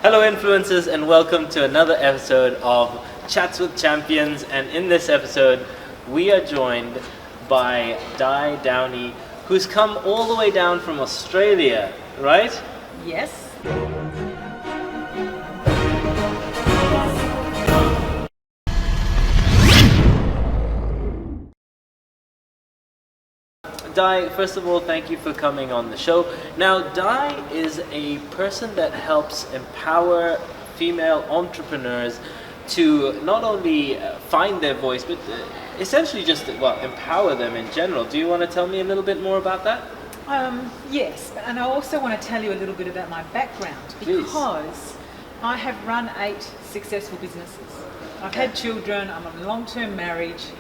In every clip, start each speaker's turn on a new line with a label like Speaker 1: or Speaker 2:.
Speaker 1: Hello influencers, and welcome to another episode of Chats with Champions. And in this episode we are joined by Downie, who's come all the way down from Australia, right?
Speaker 2: Yes.
Speaker 1: Di, first of all, thank you for coming on the show. Now, Di is a person that helps empower female entrepreneurs to not only find their voice, but essentially just, empower them in general. Do you want to tell me a little bit more about that?
Speaker 2: Yes, and I also want to tell you a little bit about my background, because I have run 8 successful businesses. I've had children, I'm in a long-term marriage,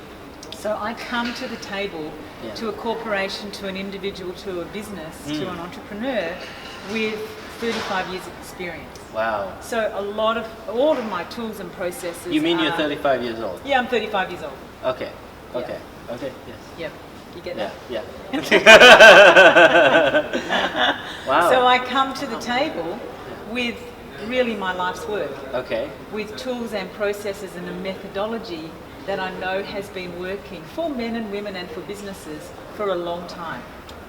Speaker 2: so I come to the table to a corporation, to an individual, to a business, to an entrepreneur with 35 years of experience.
Speaker 1: Wow.
Speaker 2: So all of my tools and processes.
Speaker 1: You mean you're 35 years old?
Speaker 2: Yeah, I'm 35 years old.
Speaker 1: Okay,
Speaker 2: Yeah.
Speaker 1: yes.
Speaker 2: Yep. You get that?
Speaker 1: Yeah. Wow.
Speaker 2: So I come to the table with really my life's work.
Speaker 1: Okay.
Speaker 2: With tools and processes and a methodology that I know has been working for men and women and for businesses for a long time.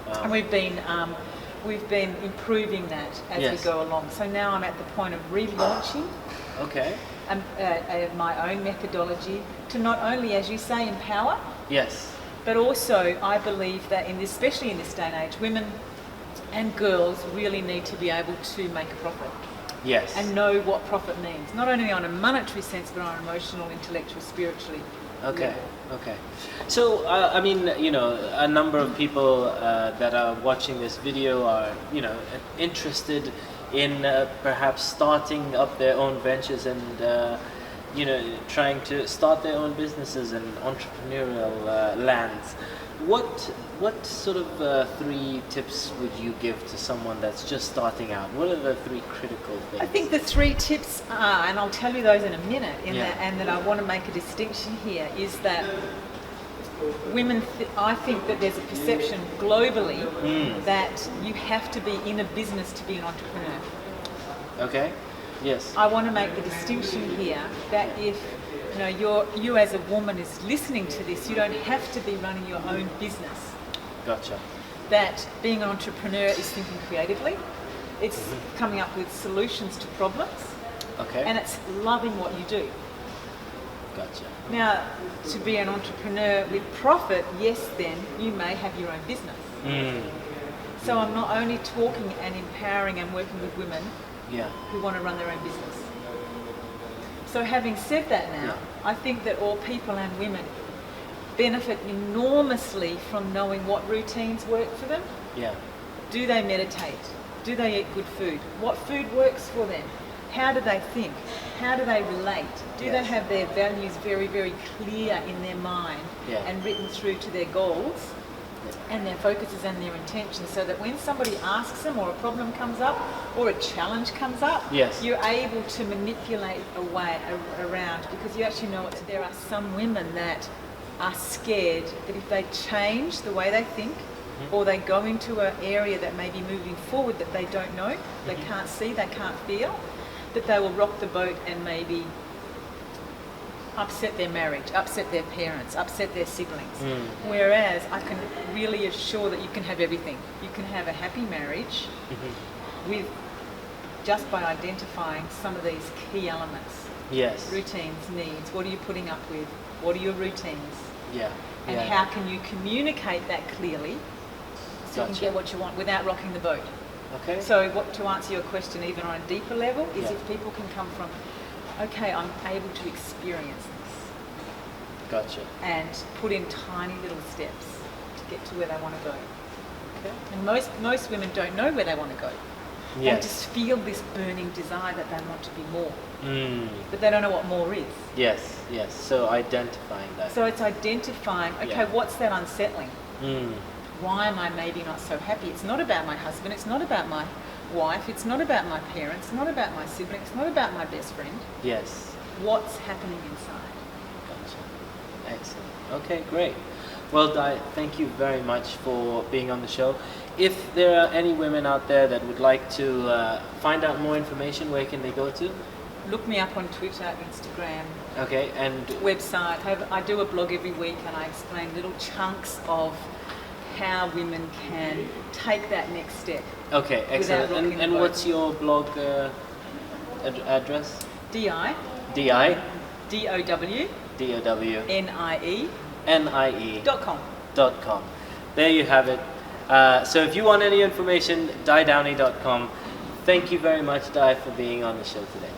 Speaker 1: Wow.
Speaker 2: And we've been improving that as we go along. So now I'm at the point of relaunching my own methodology to not only, as you say, empower, but also I believe that especially in this day and age, women and girls really need to be able to make a profit.
Speaker 1: Yes.
Speaker 2: And know what profit means, not only on a monetary sense, but on an emotional, intellectual, spiritually.
Speaker 1: Okay. So, a number of people that are watching this video are, interested in perhaps starting up their own ventures and, trying to start their own businesses in entrepreneurial lands. What sort of 3 tips would you give to someone that's just starting out? What are the 3 critical things?
Speaker 2: I think the 3 tips are, and I'll tell you those in a minute, that I want to make a distinction here, is that women, I think that there's a perception globally that you have to be in a business to be an entrepreneur.
Speaker 1: Okay, yes.
Speaker 2: I want to make the distinction here that if you as a woman is listening to this, you don't have to be running your own business.
Speaker 1: Gotcha.
Speaker 2: That being an entrepreneur is thinking creatively, it's coming up with solutions to problems, and it's loving what you do.
Speaker 1: Gotcha.
Speaker 2: Now, to be an entrepreneur with profit, yes, then you may have your own business. So I'm not only talking and empowering and working with women who want to run their own business. So having said that now, I think that all people and women benefit enormously from knowing what routines work for them.
Speaker 1: Yeah.
Speaker 2: Do they meditate? Do they eat good food? What food works for them? How do they think? How do they relate? Do they have their values very, very clear in their mind and written through to their goals and their focuses and their intentions, so that when somebody asks them or a problem comes up or a challenge comes up, you're able to manipulate a way around, because you actually know there are some women that are scared that if they change the way they think or they go into an area that may be moving forward that they don't know, they can't see, they can't feel, that they will rock the boat and maybe upset their marriage, upset their parents, upset their siblings. Whereas I can really assure that you can have everything. You can have a happy marriage with just by identifying some of these key elements.
Speaker 1: Yes.
Speaker 2: Routines, needs, what are you putting up with? What are your routines? And how can you communicate that clearly so you can get what you want without rocking the boat?
Speaker 1: Okay.
Speaker 2: So to answer your question even on a deeper level is if people can come from, okay, I'm able to experience this.
Speaker 1: Gotcha.
Speaker 2: And put in tiny little steps to get to where they want to go.
Speaker 1: Okay.
Speaker 2: And most women don't know where they want to go.
Speaker 1: Yes.
Speaker 2: They just feel this burning desire that they want to be more. But they don't know what more is.
Speaker 1: Yes. So identifying that.
Speaker 2: So it's identifying, what's that unsettling? Why am I maybe not so happy? It's not about my husband, it's not about my wife, it's not about my parents, it's not about my siblings, it's not about my best friend.
Speaker 1: Yes.
Speaker 2: What's happening inside?
Speaker 1: Gotcha. Excellent. Okay, great. Well, Di, thank you very much for being on the show. if there are any women out there that would like to find out more information, where can they go to?
Speaker 2: Look me up on Twitter, Instagram.
Speaker 1: Okay, and
Speaker 2: website. I do a blog every week, and I explain little chunks of how women can take that next step.
Speaker 1: Okay, excellent. And what's your blog address?
Speaker 2: DI.
Speaker 1: DOW.
Speaker 2: NIE.com.
Speaker 1: There you have it. So if you want any information, downie.com. Thank you very much, Di, for being on the show today.